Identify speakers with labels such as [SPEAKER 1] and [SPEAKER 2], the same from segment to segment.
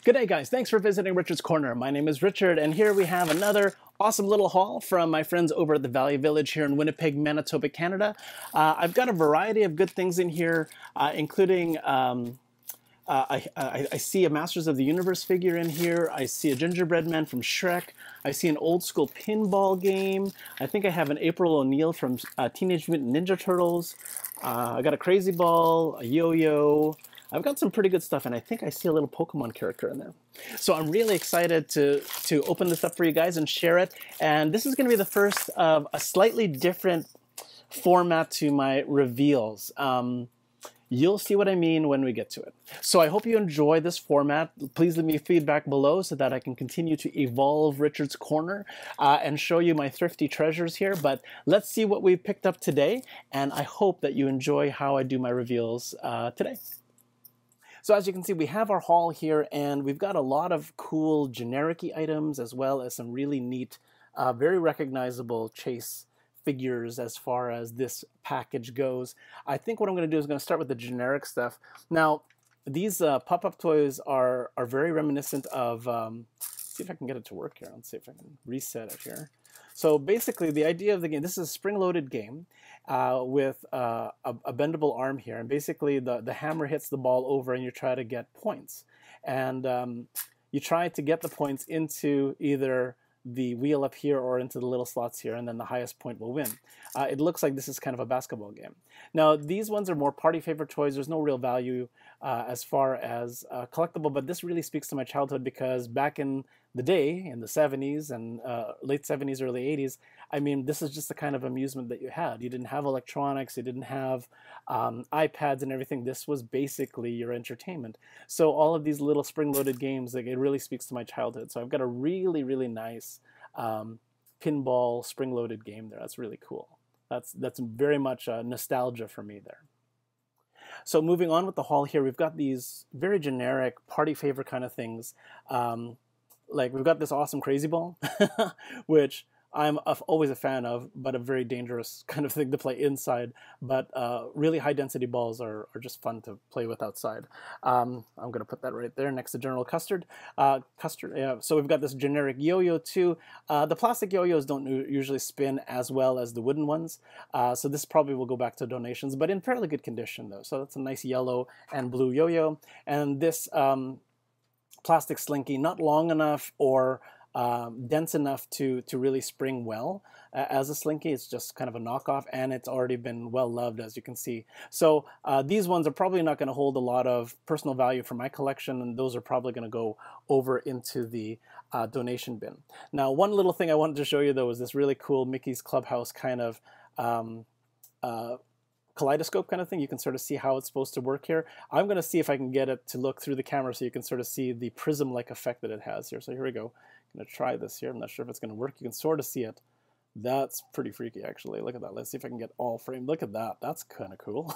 [SPEAKER 1] Good day, guys. Thanks for visiting Richard's Corner. My name is Richard, and here we have another awesome little haul from my friends over at the Valley Village here in Winnipeg, Manitoba, Canada. I've got a variety of good things in here, including I see a Masters of the Universe figure in here. I see a Gingerbread Man from Shrek. I see an old school pinball game. I think I have an April O'Neil from Teenage Mutant Ninja Turtles. I got a Crazy Ball, a yo-yo. I've got some pretty good stuff, and I think I see a little Pokemon character in there. So I'm really excited to open this up for you guys and share it. And this is going to be the first of a slightly different format to my reveals. You'll see what I mean when we get to it. So I hope you enjoy this format. Please leave me feedback below so that I can continue to evolve Richard's Corner and show you my thrifty treasures here. But let's see what we've picked up today, and I hope that you enjoy how I do my reveals today. So as you can see, we have our haul here, and we've got a lot of cool generic-y items as well as some really neat, very recognizable chase figures as far as this package goes. I think what I'm going to do is going to start with the generic stuff. Now, these pop-up toys are very reminiscent of, see if I can get it to work here. Let's see if I can reset it here. So basically, the idea of the game, this is a spring-loaded game with a bendable arm here. And basically, the hammer hits the ball over and you try to get points. And you try to get the points into either the wheel up here or into the little slots here, and then the highest point will win. It looks like this is kind of a basketball game. Now, these ones are more party favorite toys. There's no real value as far as collectible, but this really speaks to my childhood because back in the day, in the 70s and late 70s, early 80s, I mean, this is just the kind of amusement that you had. You didn't have electronics, you didn't have iPads and everything. This was basically your entertainment. So all of these little spring-loaded games, like, it really speaks to my childhood. So I've got a really, really nice pinball spring-loaded game there. That's really cool. That's very much nostalgia for me there. So moving on with the haul here, we've got these very generic party favor kind of things. Like we've got this awesome Crazy Ball, which I'm always a fan of, but a very dangerous kind of thing to play inside. But really high density balls are just fun to play with outside. I'm going to put that right there next to General Custer. Yeah. So we've got this generic yo-yo too. The plastic yo-yos don't usually spin as well as the wooden ones. So this probably will go back to donations, but in fairly good condition though. So that's a nice yellow and blue yo-yo. And this plastic slinky, not long enough or dense enough to really spring well as a slinky. It's just kind of a knockoff, and it's already been well loved, as you can see. So these ones are probably not going to hold a lot of personal value for my collection, and those are probably going to go over into the donation bin. Now, one little thing I wanted to show you though is this really cool Mickey's Clubhouse kind of kaleidoscope kind of thing. You can sort of see how it's supposed to work here. I'm going to see if I can get it to look through the camera so you can sort of see the prism-like effect that it has here. So here we go. I'm going to try this here. I'm not sure if it's going to work. You can sort of see it. That's pretty freaky, actually. Look at that. Let's see if I can get all framed. Look at that. That's kind of cool.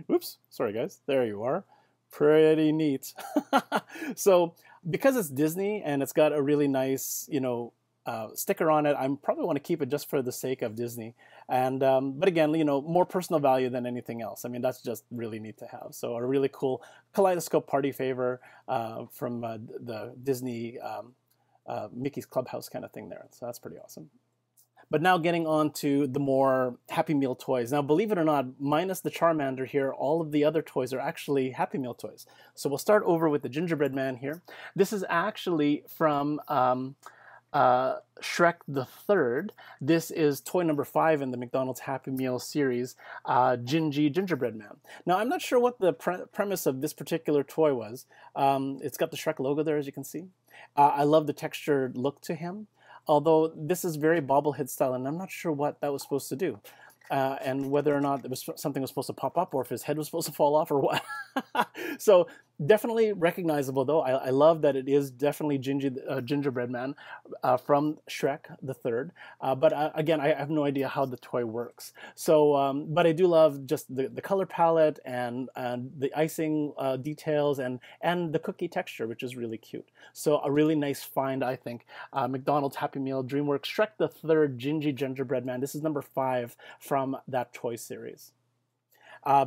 [SPEAKER 1] Whoops. Sorry, guys. There you are. Pretty neat. So because it's Disney and it's got a really nice, you know, sticker on it, I probably want to keep it just for the sake of Disney. And but again, you know, more personal value than anything else. I mean, that's just really neat to have. So a really cool kaleidoscope party favor from the Disney Mickey's Clubhouse kind of thing there. So that's pretty awesome. But now getting on to the more Happy Meal toys. Now, believe it or not, minus the Charmander here, all of the other toys are actually Happy Meal toys. So we'll start over with the Gingerbread Man here. This is actually from Shrek the Third. This is toy number 5 in the McDonald's Happy Meal series, Gingerbread Man. Now, I'm not sure what the premise of this particular toy was. It's got the Shrek logo there, as you can see. I love the textured look to him, although this is very bobblehead style, and I'm not sure what that was supposed to do. And whether or not it was something was supposed to pop up or if his head was supposed to fall off or what. So definitely recognizable though. I love that it is definitely Gingerbread Man from Shrek the Third. But again, I have no idea how the toy works. So, but I do love just the color palette and the icing details and the cookie texture, which is really cute. So a really nice find, I think. McDonald's Happy Meal, DreamWorks, Shrek the Third, Gingerbread Man. This is number 5 from that toy series.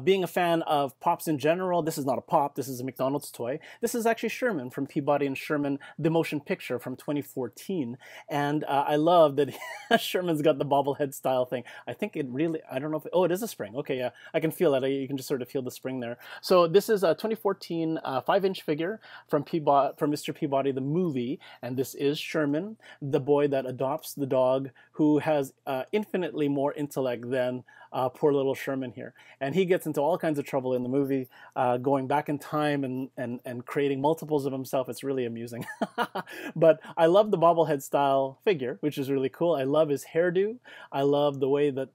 [SPEAKER 1] Being a fan of Pops in general, this is not a Pop, this is a McDonald's toy. This is actually Sherman from Peabody and Sherman, the motion picture from 2014. And I love that Sherman's got the bobblehead style thing. I think it really, I don't know if, oh, it is a spring. Okay, yeah, I can feel that. You can just sort of feel the spring there. So this is a 2014 5-inch figure from Mr. Peabody, the movie. And this is Sherman, the boy that adopts the dog who has infinitely more intellect than poor little Sherman here. And he gets into all kinds of trouble in the movie, going back in time and creating multiples of himself. It's really amusing. But I love the bobblehead style figure, which is really cool. I love his hairdo. I love the way that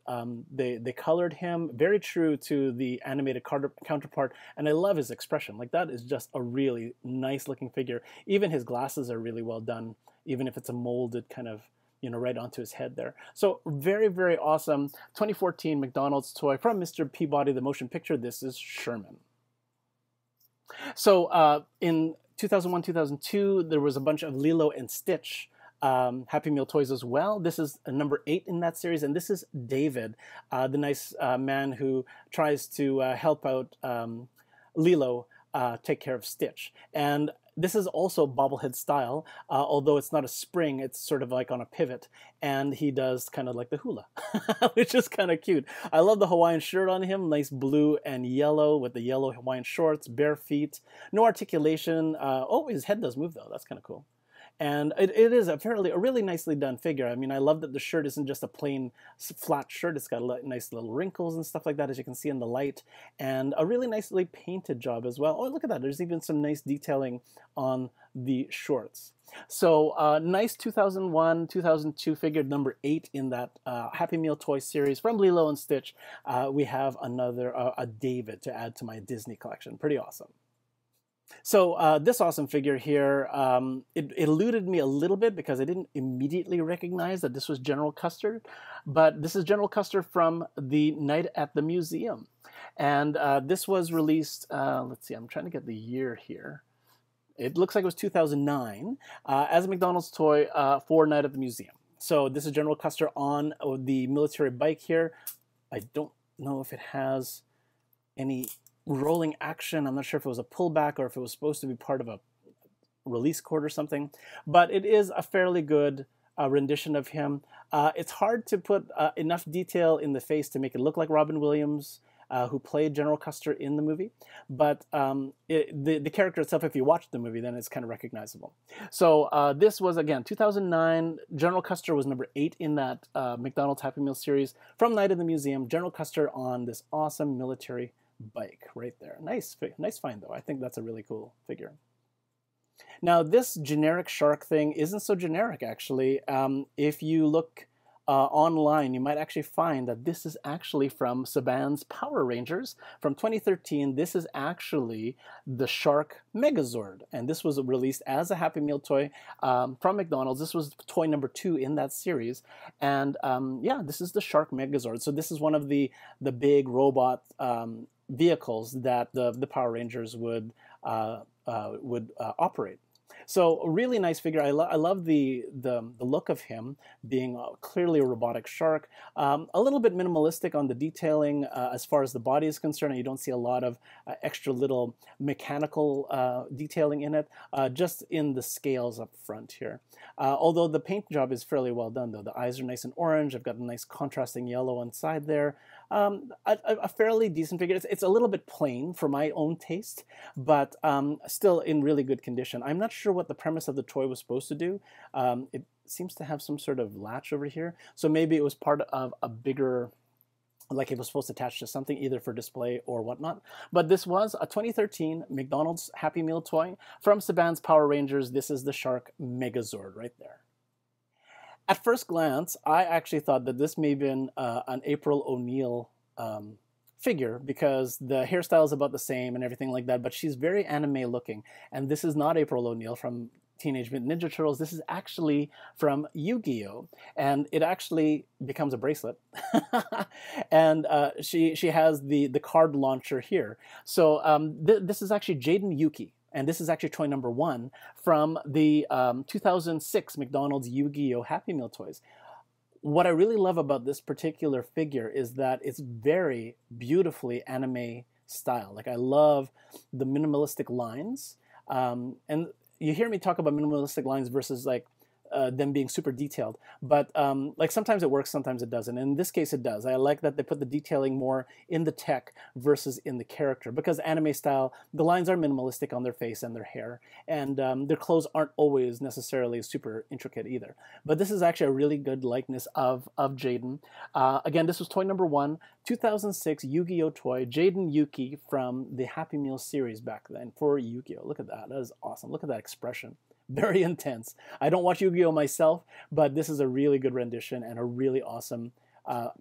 [SPEAKER 1] they colored him, very true to the animated counterpart. And I love his expression. Like, that is just a really nice looking figure. Even his glasses are really well done, even if it's a molded kind of, you know, right onto his head there. So very, very awesome 2014 McDonald's toy from Mr. Peabody, the motion picture. This is Sherman. So in 2001, 2002, there was a bunch of Lilo and Stitch Happy Meal toys as well. This is number 8 in that series, and this is David, the nice man who tries to help out Lilo take care of Stitch. And this is also bobblehead style, although it's not a spring, it's sort of like on a pivot, and he does kind of like the hula, which is kind of cute. I love the Hawaiian shirt on him, nice blue and yellow with the yellow Hawaiian shorts, bare feet, no articulation. Oh, his head does move though, that's kind of cool. And it is a really nicely done figure. I mean, I love that the shirt isn't just a plain flat shirt. It's got nice little wrinkles and stuff like that, as you can see in the light. And a really nicely painted job as well. Oh, look at that. There's even some nice detailing on the shorts. So nice 2001, 2002 figure, number 8 in that Happy Meal toy series from Lilo and Stitch. We have another, a David to add to my Disney collection. Pretty awesome. So this awesome figure here, it eluded me a little bit because I didn't immediately recognize that this was General Custer, but this is General Custer from the Night at the Museum. And this was released, let's see, I'm trying to get the year here. It looks like it was 2009 as a McDonald's toy for Night at the Museum. So this is General Custer on the military bike here. I don't know if it has any rolling action. I'm not sure if it was a pullback or if it was supposed to be part of a release cord or something, but it is a fairly good rendition of him. It's hard to put enough detail in the face to make it look like Robin Williams, who played General Custer in the movie, but the character itself, if you watch the movie, then it's kind of recognizable. So this was, again, 2009. General Custer was number 8 in that McDonald's Happy Meal series from Night in the Museum. General Custer on this awesome military bike right there. Nice find though. I think that's a really cool figure. Now this generic shark thing isn't so generic actually. If you look online, you might actually find that this is actually from Saban's Power Rangers from 2013. This is actually the Shark Megazord, and this was released as a Happy Meal toy from McDonald's. This was toy number 2 in that series, and yeah, this is the Shark Megazord. So this is one of the big robot vehicles that the Power Rangers would operate. So a really nice figure. I love the look of him being clearly a robotic shark. A little bit minimalistic on the detailing as far as the body is concerned. You don't see a lot of extra little mechanical detailing in it, just in the scales up front here. Although the paint job is fairly well done though. The eyes are nice and orange. I've got a nice contrasting yellow on side there. A fairly decent figure. It's a little bit plain for my own taste, but still in really good condition. I'm not sure what the premise of the toy was supposed to do. It seems to have some sort of latch over here, so maybe it was part of a bigger, like it was supposed to attach to something either for display or whatnot. But this was a 2013 McDonald's Happy Meal toy from Saban's Power Rangers. This is the Shark Megazord right there. At first glance, I actually thought that this may have been an April O'Neil figure because the hairstyle is about the same and everything like that, but she's very anime looking. And this is not April O'Neil from Teenage Mutant Ninja Turtles. This is actually from Yu-Gi-Oh! And it actually becomes a bracelet. And she has the card launcher here. So this is actually Jaden Yuki. And this is actually toy number 1 from the 2006 McDonald's Yu-Gi-Oh! Happy Meal toys. what I really love about this particular figure is that it's very beautifully anime style. Like I love the minimalistic lines, and you hear me talk about minimalistic lines versus like them being super detailed. But like sometimes it works, sometimes it doesn't. In this case, it does. I like that they put the detailing more in the tech versus in the character, because anime style, the lines are minimalistic on their face and their hair, and their clothes aren't always necessarily super intricate either. But this is actually a really good likeness of Jaden. Again, this was toy number 1, 2006 Yu-Gi-Oh toy, Jaden Yuki from the Happy Meal series back then for Yu-Gi-Oh. Look at that. That is awesome. Look at that expression. Very intense. I don't watch Yu-Gi-Oh myself, but this is a really good rendition and a really awesome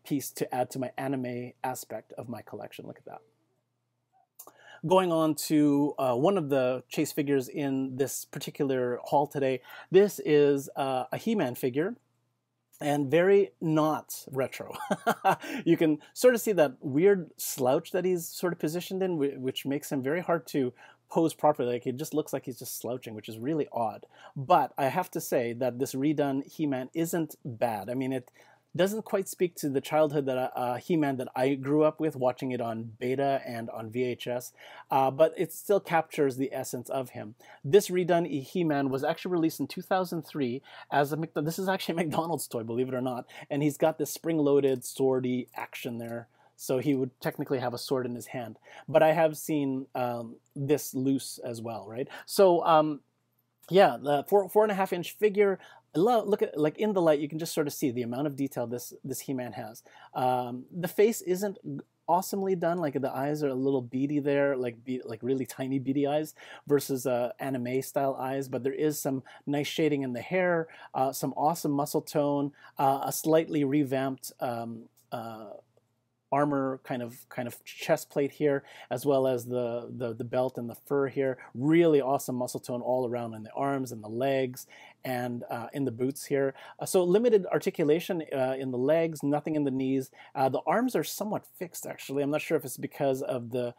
[SPEAKER 1] piece to add to my anime aspect of my collection. Look at that. Going on to one of the chase figures in this particular haul today. This is a HeMan figure, and very not retro. You can sort of see that weird slouch that he's sort of positioned in, which makes him very hard to pose properly. Like it just looks like he's just slouching, which is really odd. But I have to say that this redone HeMan isn't bad. I mean, it doesn't quite speak to the childhood that HeMan that I grew up with, watching it on beta and on VHS, but it still captures the essence of him. This redone HeMan was actually released in 2003 as a this is actually a McDonald's toy, believe it or not, and he's got this spring-loaded swordy action there. So he would technically have a sword in his hand. But I have seen this loose as well, right? So yeah, the 4.5-inch figure. Look at, like in the light, you can just sort of see the amount of detail this HeMan has. The face isn't awesomely done. Like the eyes are a little beady there, like really tiny beady eyes versus anime style eyes. But there is some nice shading in the hair, some awesome muscle tone, a slightly revamped armor kind of chest plate here, as well as the belt and the fur here. Really awesome muscle tone all around in the arms and the legs and in the boots here. So limited articulation in the legs, nothing in the knees. The arms are somewhat fixed actually. I'm not sure if it's because of the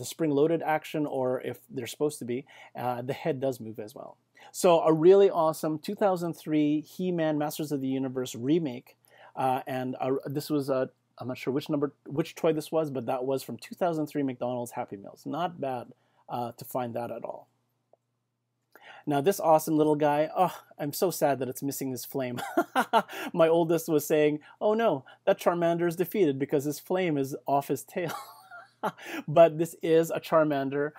[SPEAKER 1] spring-loaded action or if they're supposed to be. The head does move as well. So a really awesome 2003 HeMan Masters of the Universe remake, and this was a I'm not sure which toy this was, but that was from 2003 McDonald's Happy Meals. Not bad to find that at all. Now this awesome little guy, oh, I'm so sad that it's missing his flame. My oldest was saying, oh no, that Charmander is defeated because his flame is off his tail. But this is a Charmander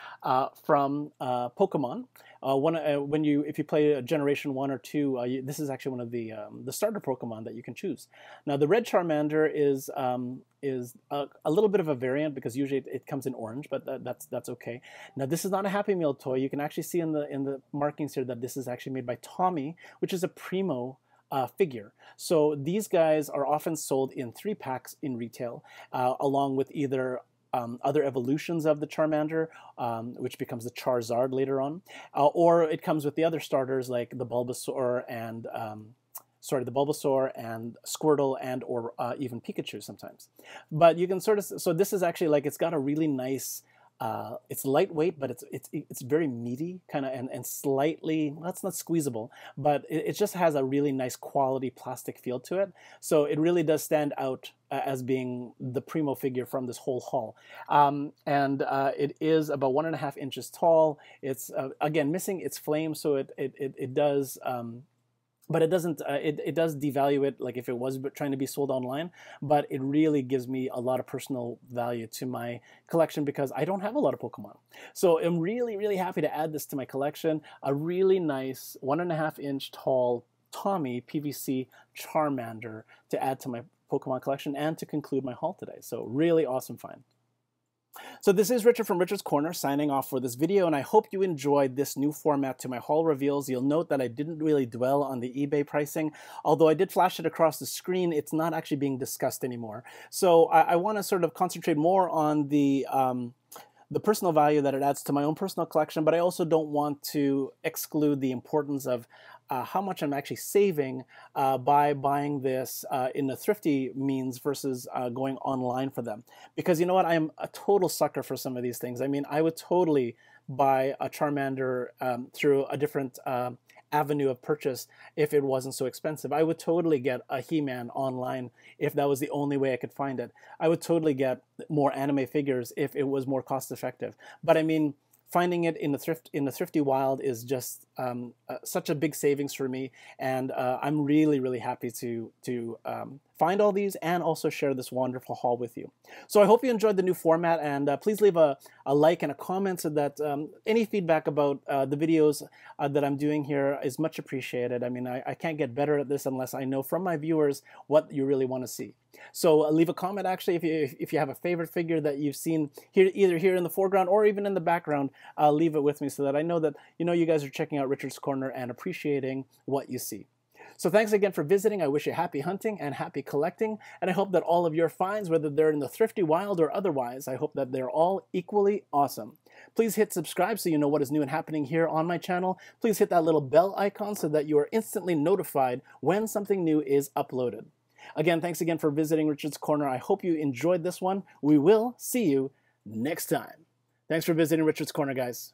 [SPEAKER 1] from Pokemon. If you play Generation 1 or 2, this is actually one of the starter Pokemon that you can choose. Now the red Charmander is a little bit of a variant because usually it comes in orange, but that's okay. Now this is not a Happy Meal toy. You can actually see in the markings here that this is actually made by Tommy, which is a primo figure. So these guys are often sold in 3-packs in retail, along with either other evolutions of the Charmander, which becomes the Charizard later on, or it comes with the other starters like the Bulbasaur and Squirtle and or even Pikachu sometimes. But you can sort of, so this is actually like, it's got a really nice, it's lightweight, but it's very meaty kind of, and slightly, well, it's not squeezable, but it just has a really nice quality plastic feel to it. So it really does stand out as being the primo figure from this whole haul. It is about 1.5 inches tall. It's again missing its flame, so it does. But it doesn't. It does devalue it, like if it was trying to be sold online. But it really gives me a lot of personal value to my collection because I don't have a lot of Pokemon. So I'm really, really happy to add this to my collection. A really nice 1.5 inch tall Tommy PVC Charmander to add to my Pokemon collection and to conclude my haul today. So really awesome find. So this is Richard from Richard's Corner signing off for this video, and I hope you enjoyed this new format to my haul reveals. You'll note that I didn't really dwell on the eBay pricing. Although I did flash it across the screen, it's not actually being discussed anymore. So I want to sort of concentrate more on the personal value that it adds to my own personal collection, but I also don't want to exclude the importance of how much I'm actually saving by buying this in a thrifty means versus going online for them. Because you know what, I'm a total sucker for some of these things. I mean, I would totally buy a Charmander through a different avenue of purchase if it wasn't so expensive. I would totally get a HeMan online if that was the only way I could find it. I would totally get more anime figures if it was more cost effective. But I mean, finding it in the thrifty wild is just such a big savings for me, and I'm really happy to find all these and also share this wonderful haul with you. So I hope you enjoyed the new format, and please leave a like and a comment so that any feedback about the videos that I'm doing here is much appreciated. I mean, I can't get better at this unless I know from my viewers what you really want to see. So leave a comment actually if you have a favorite figure that you've seen here, either here in the foreground or even in the background. Leave it with me so that I know that you guys are checking out Richard's Corner and appreciating what you see. So thanks again for visiting. I wish you happy hunting and happy collecting, and I hope that all of your finds, whether they're in the thrifty wild or otherwise, I hope that they're all equally awesome. Please hit subscribe so you know what is new and happening here on my channel. Please hit that little bell icon so that you are instantly notified when something new is uploaded. Again, thanks again for visiting Richard's Corner. I hope you enjoyed this one. We will see you next time. Thanks for visiting Richard's Corner, guys.